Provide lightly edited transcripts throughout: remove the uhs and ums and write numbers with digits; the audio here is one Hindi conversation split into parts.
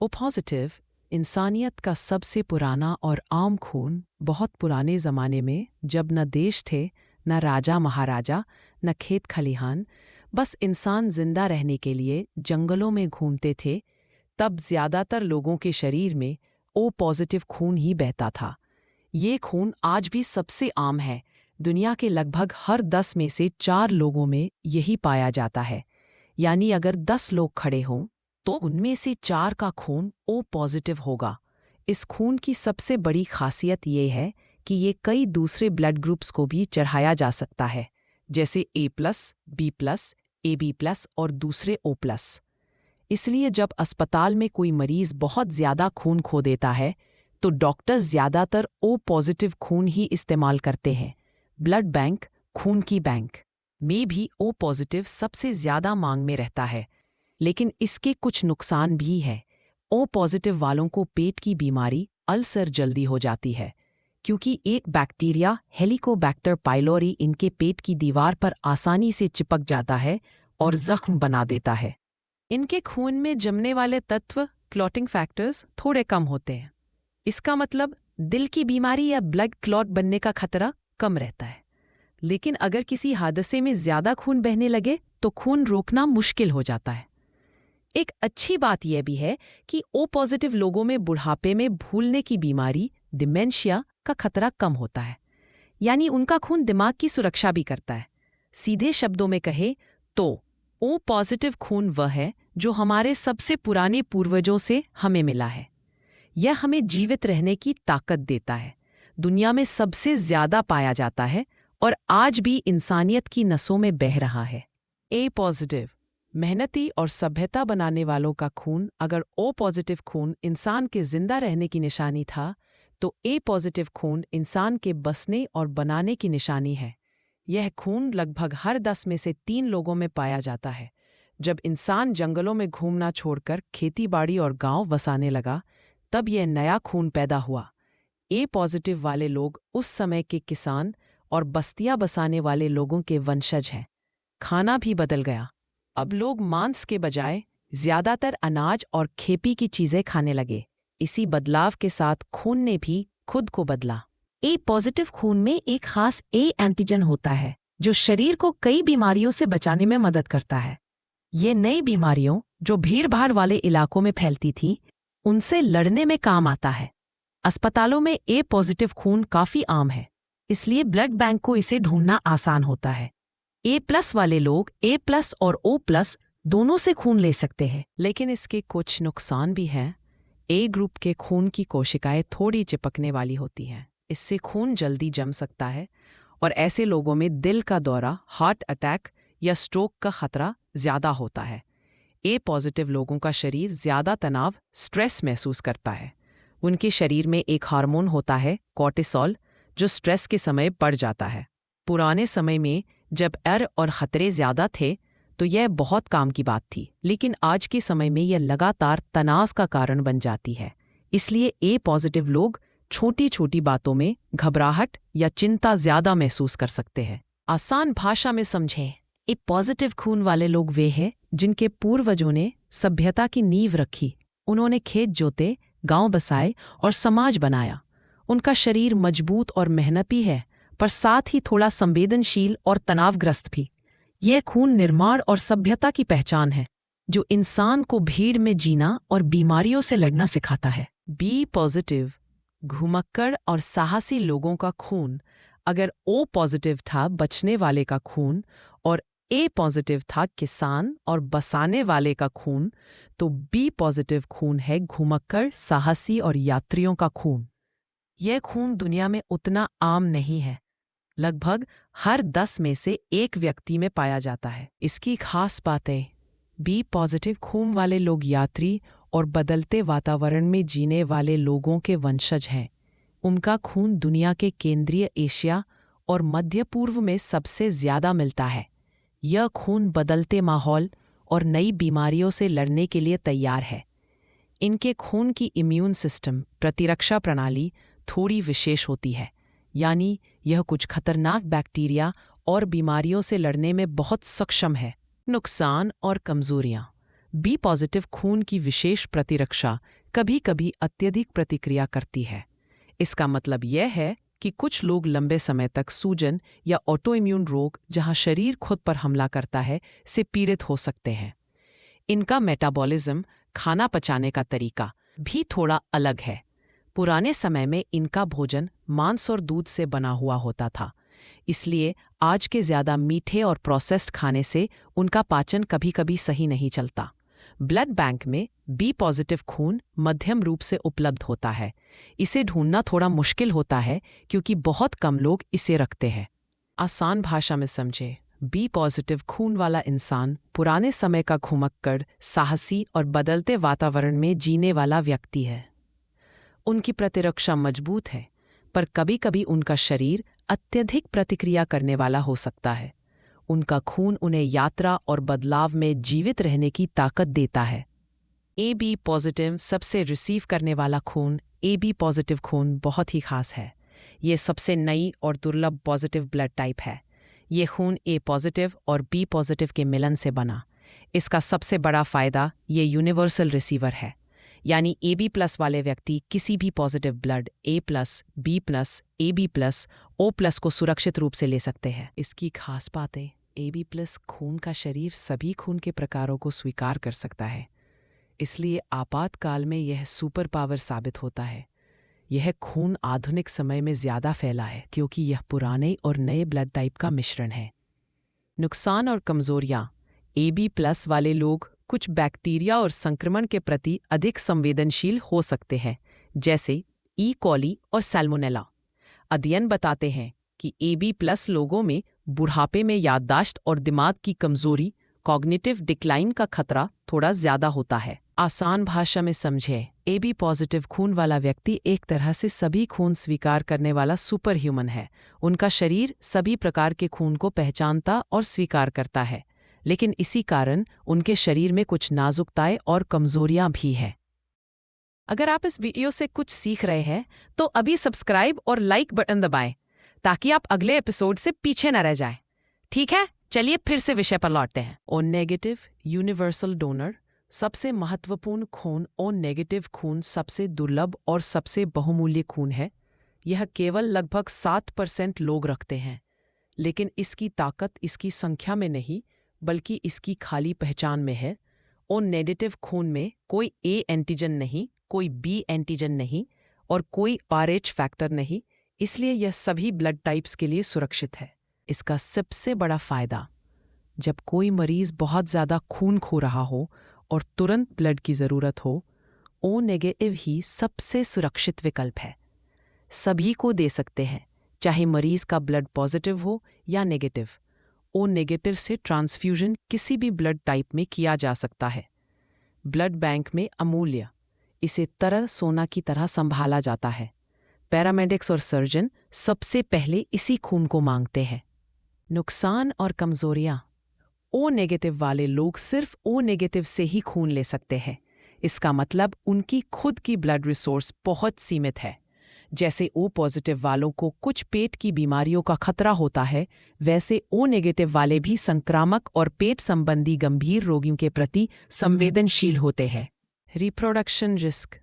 ओ पॉजिटिव इंसानियत का सबसे पुराना और आम खून बहुत पुराने ज़माने में, जब न देश थे, न राजा महाराजा, न खेत खलिहान, बस इंसान जिंदा रहने के लिए जंगलों में घूमते थे, तब ज़्यादातर लोगों के शरीर में ओ पॉजिटिव खून ही बहता था। ये खून आज भी सबसे आम है। दुनिया के लगभग हर 10 में से 4 लोगों में यही पाया जाता है। यानी अगर 10 लोग खड़े हों तो उनमें से 4 का खून ओ पॉजिटिव होगा। इस खून की सबसे बड़ी खासियत ये है कि ये कई दूसरे ब्लड ग्रुप्स को भी चढ़ाया जा सकता है, जैसे A+, B+, AB+ और दूसरे O+। इसलिए जब अस्पताल में कोई मरीज बहुत ज़्यादा खून खो देता है तो डॉक्टर्स ज़्यादातर ओ पॉजिटिव खून ही इस्तेमाल करते हैं। ब्लड बैंक, खून की बैंक में भी ओ पॉजिटिव सबसे ज़्यादा मांग में रहता है, लेकिन इसके कुछ नुकसान भी हैं। ओ पॉजिटिव वालों को पेट की बीमारी अल्सर जल्दी हो जाती है, क्योंकि एक बैक्टीरिया हेलिकोबैक्टर पाइलोरी इनके पेट की दीवार पर आसानी से चिपक जाता है और जख्म बना देता है। इनके खून में जमने वाले तत्व क्लॉटिंग फैक्टर्स थोड़े कम होते हैं। इसका मतलब दिल की बीमारी या ब्लड क्लॉट बनने का खतरा कम रहता है। लेकिन अगर किसी हादसे में ज़्यादा खून बहने लगे तो खून रोकना मुश्किल हो जाता है। एक अच्छी बात यह भी है कि ओ पॉजिटिव लोगों में बुढ़ापे में भूलने की बीमारी डिमेंशिया का खतरा कम होता है, यानी उनका खून दिमाग की सुरक्षा भी करता है। सीधे शब्दों में कहे तो ओ पॉजिटिव खून वह है जो हमारे सबसे पुराने पूर्वजों से हमें मिला है। यह हमें जीवित रहने की ताकत देता है, दुनिया में सबसे ज्यादा पाया जाता है और आज भी इंसानियत की नसों में बह रहा है। ए पॉजिटिव मेहनती और सभ्यता बनाने वालों का खून। अगर ओ पॉजिटिव खून इंसान के जिंदा रहने की निशानी था, तो ए पॉजिटिव खून इंसान के बसने और बनाने की निशानी है। यह खून लगभग हर 10 में से 3 लोगों में पाया जाता है। जब इंसान जंगलों में घूमना छोड़कर खेतीबाड़ी और गांव बसाने लगा, तब यह नया खून पैदा हुआ। ए पॉजिटिव वाले लोग उस समय के किसान और बस्तियां बसाने वाले लोगों के वंशज हैं। खाना भी बदल गया। अब लोग मांस के बजाय ज्यादातर अनाज और खेती की चीजें खाने लगे। इसी बदलाव के साथ खून ने भी खुद को बदला। ए पॉजिटिव खून में एक खास ए एंटीजन होता है जो शरीर को कई बीमारियों से बचाने में मदद करता है। ये नई बीमारियों जो भीड़-भाड़ वाले इलाकों में फैलती थी, उनसे लड़ने में काम आता है। अस्पतालों में ए पॉजिटिव खून काफी आम है, इसलिए ब्लड बैंक को इसे ढूंढना आसान होता है। A+ वाले लोग A+ और O+ दोनों से खून ले सकते हैं, लेकिन इसके कुछ नुकसान भी हैं। ए ग्रुप के खून की कोशिकाएं थोड़ी चिपकने वाली होती हैं, इससे खून जल्दी जम सकता है और ऐसे लोगों में दिल का दौरा, हार्ट अटैक या स्ट्रोक का खतरा ज्यादा होता है। ए पॉजिटिव लोगों का शरीर ज्यादा तनाव, स्ट्रेस महसूस करता है। उनके शरीर में एक हार्मोन होता है कॉर्टिसोल, जो स्ट्रेस के समय बढ़ जाता है। पुराने समय में जब डर और खतरे ज्यादा थे तो यह बहुत काम की बात थी, लेकिन आज के समय में यह लगातार तनाव का कारण बन जाती है। इसलिए ए पॉजिटिव लोग छोटी छोटी बातों में घबराहट या चिंता ज्यादा महसूस कर सकते हैं। आसान भाषा में समझें, ए पॉजिटिव खून वाले लोग वे हैं जिनके पूर्वजों ने सभ्यता की नींव रखी। उन्होंने खेत जोते, गांव बसाए और समाज बनाया। उनका शरीर मजबूत और मेहनती है, पर साथ ही थोड़ा संवेदनशील और तनावग्रस्त भी। यह खून निर्माण और सभ्यता की पहचान है, जो इंसान को भीड़ में जीना और बीमारियों से लड़ना सिखाता है। बी पॉजिटिव घुमक्कड़ और साहसी लोगों का खून। अगर ओ पॉजिटिव था बचने वाले का खून और ए पॉजिटिव था किसान और बसाने वाले का खून, तो बी पॉजिटिव खून है घुमक्कड़, साहसी और यात्रियों का खून। यह खून दुनिया में उतना आम नहीं है, लगभग हर 10 में से 1 व्यक्ति में पाया जाता है। इसकी खास बातें, बी पॉजिटिव खून वाले लोग यात्री और बदलते वातावरण में जीने वाले लोगों के वंशज हैं। उनका खून दुनिया के केंद्रीय एशिया और मध्य पूर्व में सबसे ज्यादा मिलता है। यह खून बदलते माहौल और नई बीमारियों से लड़ने के लिए तैयार है। इनके खून की इम्यून सिस्टम, प्रतिरक्षा प्रणाली थोड़ी विशेष होती है, यानी यह कुछ खतरनाक बैक्टीरिया और बीमारियों से लड़ने में बहुत सक्षम है। नुकसान और कमजोरियां। बी पॉजिटिव खून की विशेष प्रतिरक्षा कभी कभी अत्यधिक प्रतिक्रिया करती है। इसका मतलब यह है कि कुछ लोग लंबे समय तक सूजन या ऑटोइम्यून रोग, जहां शरीर खुद पर हमला करता है, से पीड़ित हो सकते हैं। इनका मेटाबॉलिज्म, खाना पचाने का तरीका भी थोड़ा अलग है। पुराने समय में इनका भोजन मांस और दूध से बना हुआ होता था, इसलिए आज के ज़्यादा मीठे और प्रोसेस्ड खाने से उनका पाचन कभी कभी सही नहीं चलता। ब्लड बैंक में बी पॉजिटिव खून मध्यम रूप से उपलब्ध होता है। इसे ढूंढना थोड़ा मुश्किल होता है क्योंकि बहुत कम लोग इसे रखते हैं। आसान भाषा में समझे, बी पॉजिटिव खून वाला इंसान पुराने समय का घुमक्कड़, साहसी और बदलते वातावरण में जीने वाला व्यक्ति है। उनकी प्रतिरक्षा मजबूत है, पर कभी कभी उनका शरीर अत्यधिक प्रतिक्रिया करने वाला हो सकता है। उनका खून उन्हें यात्रा और बदलाव में जीवित रहने की ताकत देता है। ए बी पॉजिटिव सबसे रिसीव करने वाला खून, ए बी पॉजिटिव खून बहुत ही खास है। ये सबसे नई और दुर्लभ पॉजिटिव ब्लड टाइप है। ये खून ए पॉजिटिव और बी पॉजिटिव के मिलन से बना। इसका सबसे बड़ा फायदा ये यूनिवर्सल रिसीवर है, यानी ए बी प्लस वाले व्यक्ति किसी भी positive blood A plus, B plus, A B plus, O plus को सुरक्षित रूप से ले सकते हैं। इसकी खास बातें, ए बी प्लस खून का शरीर सभी खून के प्रकारों को स्वीकार कर सकता है, इसलिए आपातकाल में यह सुपर पावर साबित होता है। यह खून आधुनिक समय में ज़्यादा फैला है क्योंकि यह पुराने और नए ब्लड टाइप का मिश्रण है। नुकसान और कमजोरियां, ए बी प्लस वाले लोग कुछ बैक्टीरिया और संक्रमण के प्रति अधिक संवेदनशील हो सकते हैं, जैसे ई कॉली और सैल्मोनेला। अध्ययन बताते हैं कि ए बी प्लस लोगों में बुढ़ापे में याददाश्त और दिमाग की कमजोरी, कॉग्निटिव डिक्लाइन का खतरा थोड़ा ज्यादा होता है। आसान भाषा में समझे, ए बी पॉजिटिव खून वाला व्यक्ति एक तरह से सभी खून स्वीकार करने वाला सुपर ह्यूमन है। उनका शरीर सभी प्रकार के खून को पहचानता और स्वीकार करता है, लेकिन इसी कारण उनके शरीर में कुछ नाजुकताएं और कमजोरियां भी हैं। अगर आप इस वीडियो से कुछ सीख रहे हैं तो अभी सब्सक्राइब और लाइक बटन दबाएं ताकि आप अगले एपिसोड से पीछे न रह जाएं। ठीक है, चलिए फिर से विषय पर लौटते हैं। ओ नेगेटिव यूनिवर्सल डोनर, सबसे महत्वपूर्ण खून ओ नेगेटिव खून सबसे दुर्लभ और सबसे बहुमूल्य खून है। यह केवल लगभग 7% लोग रखते हैं, लेकिन इसकी ताकत इसकी संख्या में नहीं बल्कि इसकी खाली पहचान में है। ओ नेगेटिव खून में कोई ए एंटीजन नहीं, कोई बी एंटीजन नहीं और कोई आरएच फैक्टर नहीं, इसलिए यह सभी ब्लड टाइप्स के लिए सुरक्षित है। इसका सबसे बड़ा फायदा, जब कोई मरीज बहुत ज़्यादा खून खो रहा हो और तुरंत ब्लड की ज़रूरत हो, ओ नेगेटिव ही सबसे सुरक्षित विकल्प है। सभी को दे सकते हैं, चाहे मरीज का ब्लड पॉजिटिव हो या नेगेटिव। ओ नेगेटिव से ट्रांसफ्यूजन किसी भी ब्लड टाइप में किया जा सकता है। ब्लड बैंक में अमूल्य, इसे तरल सोना की तरह संभाला जाता है। पैरामेडिक्स और सर्जन सबसे पहले इसी खून को मांगते हैं। नुकसान और कमजोरियां, ओ नेगेटिव वाले लोग सिर्फ ओ नेगेटिव से ही खून ले सकते हैं। इसका मतलब उनकी खुद की ब्लड रिसोर्स बहुत सीमित है। जैसे ओ पॉजिटिव वालों को कुछ पेट की बीमारियों का खतरा होता है, वैसे ओ नेगेटिव वाले भी संक्रामक और पेट संबंधी गंभीर रोगियों के प्रति संवेदनशील होते हैं। रिप्रोडक्शन रिस्क,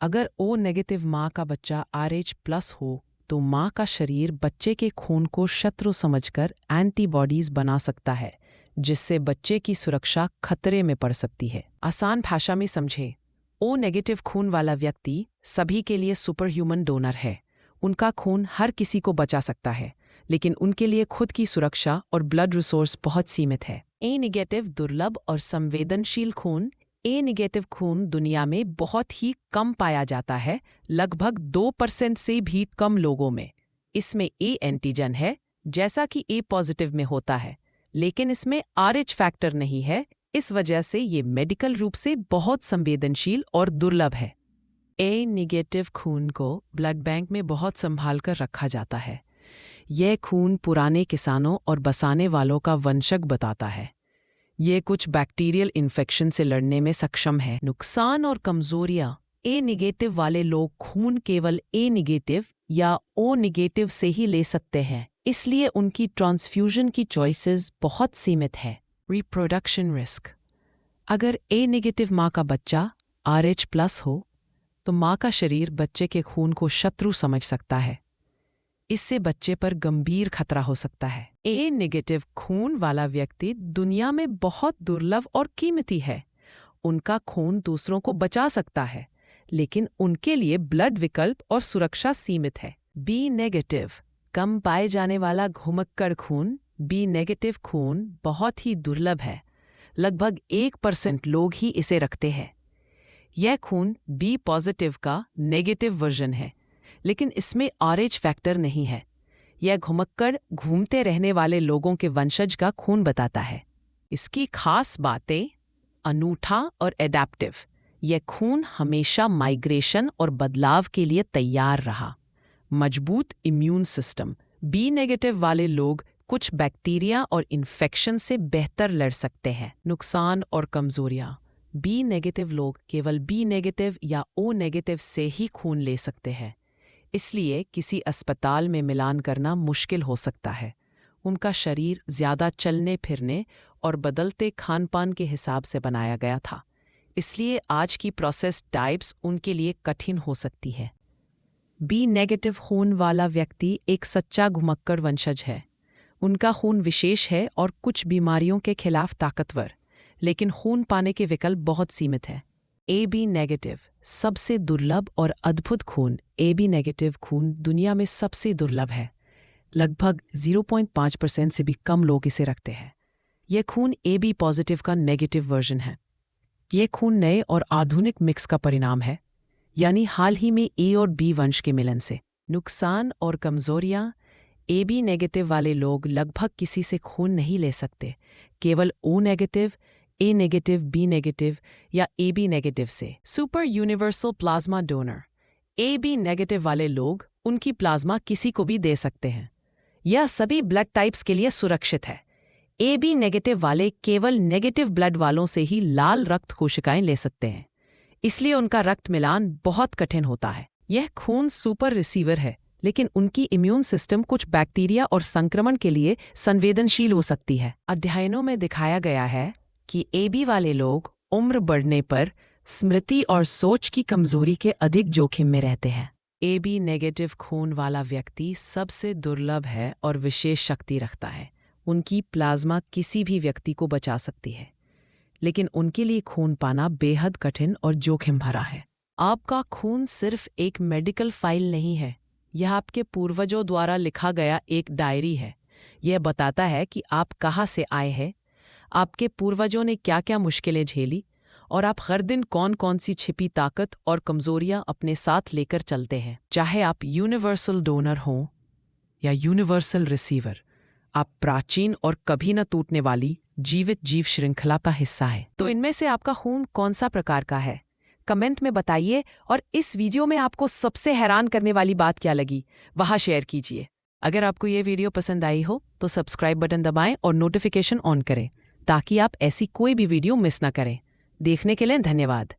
अगर ओ नेगेटिव माँ का बच्चा RH प्लस हो तो माँ का शरीर बच्चे के खून को शत्रु समझकर एंटीबॉडीज बना सकता है, जिससे बच्चे की सुरक्षा खतरे में पड़ सकती है। आसान भाषा में समझे, ओ नेगेटिव खून वाला व्यक्ति सभी के लिए सुपर ह्यूमन डोनर है। उनका खून हर किसी को बचा सकता है, लेकिन उनके लिए खुद की सुरक्षा और ब्लड रिसोर्स बहुत सीमित है। ए नेगेटिव दुर्लभ और संवेदनशील खून, ए नेगेटिव खून दुनिया में बहुत ही कम पाया जाता है, लगभग 2% से भी कम लोगों में। इसमें ए एंटीजन है, जैसा कि ए पॉजिटिव में होता है, लेकिन इसमें RH फैक्टर नहीं है। इस वजह से ये मेडिकल रूप से बहुत संवेदनशील और दुर्लभ है। ए नेगेटिव खून को ब्लड बैंक में बहुत संभाल कर रखा जाता है। यह खून पुराने किसानों और बसाने वालों का वंशज बताता है। ये कुछ बैक्टीरियल इन्फेक्शन से लड़ने में सक्षम है। नुकसान और कमजोरियां, ए नेगेटिव वाले लोग खून केवल ए नेगेटिव या ओ नेगेटिव से ही ले सकते हैं, इसलिए उनकी ट्रांसफ्यूजन की चॉइसेस बहुत सीमित है। रिप्रोडक्शन रिस्क, अगर ए नेगेटिव माँ का बच्चा RH+ हो तो माँ का शरीर बच्चे के खून को शत्रु समझ सकता है। इससे बच्चे पर गंभीर खतरा हो सकता है। ए नेगेटिव खून वाला व्यक्ति दुनिया में बहुत दुर्लभ और कीमती है। उनका खून दूसरों को बचा सकता है, लेकिन उनके लिए ब्लड विकल्प और सुरक्षा सीमित है। बी नेगेटिव कम पाए जाने वाला घुमक्कड़ खून। बी नेगेटिव खून बहुत ही दुर्लभ है। लगभग 1% लोग ही इसे रखते हैं। यह खून बी पॉजिटिव का नेगेटिव वर्जन है, लेकिन इसमें RH फैक्टर नहीं है। यह घुमक्कड़ घूमते रहने वाले लोगों के वंशज का खून बताता है। इसकी खास बातें: अनूठा और एडैप्टिव। यह खून हमेशा माइग्रेशन और बदलाव के लिए तैयार रहा। मजबूत इम्यून सिस्टम। बी नेगेटिव वाले लोग कुछ बैक्टीरिया और इन्फेक्शन से बेहतर लड़ सकते हैं। नुकसान और कमजोरियां: बी नेगेटिव लोग केवल बी नेगेटिव या ओ नेगेटिव से ही खून ले सकते हैं, इसलिए किसी अस्पताल में मिलान करना मुश्किल हो सकता है। उनका शरीर ज़्यादा चलने फिरने और बदलते खानपान के हिसाब से बनाया गया था, इसलिए आज की प्रोसेस्ड डाइट्स उनके लिए कठिन हो सकती है। बी नेगेटिव खून वाला व्यक्ति एक सच्चा घुमक्कड़ वंशज है। उनका खून विशेष है और कुछ बीमारियों के खिलाफ ताकतवर, लेकिन खून पाने के विकल्प बहुत सीमित हैं। ए बी नेगेटिव सबसे दुर्लभ और अद्भुत खून। ए बी नेगेटिव खून दुनिया में सबसे दुर्लभ है। लगभग 0.5% से भी कम लोग इसे रखते हैं। यह खून ए बी पॉजिटिव का नेगेटिव वर्जन है। यह खून नए और आधुनिक मिक्स का परिणाम है, यानी हाल ही में ए और बी वंश के मिलन से। नुकसान और कमजोरियां: ए बी नेगेटिव वाले लोग लगभग किसी से खून नहीं ले सकते, केवल O negative, A negative, B negative या ए बी नेगेटिव से। Super universal plasma donor: A B negative वाले लोग उनकी प्लाज्मा किसी को भी दे सकते हैं। यह सभी ब्लड टाइप्स के लिए सुरक्षित है। ए बी नेगेटिव वाले केवल नेगेटिव ब्लड वालों से ही लाल रक्त कोशिकाएं ले सकते हैं, इसलिए उनका रक्त मिलान बहुत कठिन होता है। यह खून सुपर रिसीवर है, लेकिन उनकी इम्यून सिस्टम कुछ बैक्टीरिया और संक्रमण के लिए संवेदनशील हो सकती है। अध्ययनों में दिखाया गया है कि ए बी वाले लोग उम्र बढ़ने पर स्मृति और सोच की कमजोरी के अधिक जोखिम में रहते हैं। ए बी नेगेटिव खून वाला व्यक्ति सबसे दुर्लभ है और विशेष शक्ति रखता है। उनकी प्लाज्मा किसी भी व्यक्ति को बचा सकती है, लेकिन उनके लिए खून पाना बेहद कठिन और जोखिम भरा है। आपका खून सिर्फ एक मेडिकल फाइल नहीं है, यह आपके पूर्वजों द्वारा लिखा गया एक डायरी है। यह बताता है कि आप कहाँ से आए हैं, आपके पूर्वजों ने क्या क्या मुश्किलें झेली, और आप हर दिन कौन कौन सी छिपी ताकत और कमजोरियां अपने साथ लेकर चलते हैं। चाहे आप यूनिवर्सल डोनर हों या यूनिवर्सल रिसीवर, आप प्राचीन और कभी न टूटने वाली जीवित जीव श्रृंखला का हिस्सा है। तो इनमें से आपका खून कौन सा प्रकार का है? कमेंट में बताइए, और इस वीडियो में आपको सबसे हैरान करने वाली बात क्या लगी वहाँ शेयर कीजिए। अगर आपको ये वीडियो पसंद आई हो तो सब्सक्राइब बटन दबाएं और नोटिफिकेशन ऑन करें, ताकि आप ऐसी कोई भी वीडियो मिस ना करें। देखने के लिए धन्यवाद।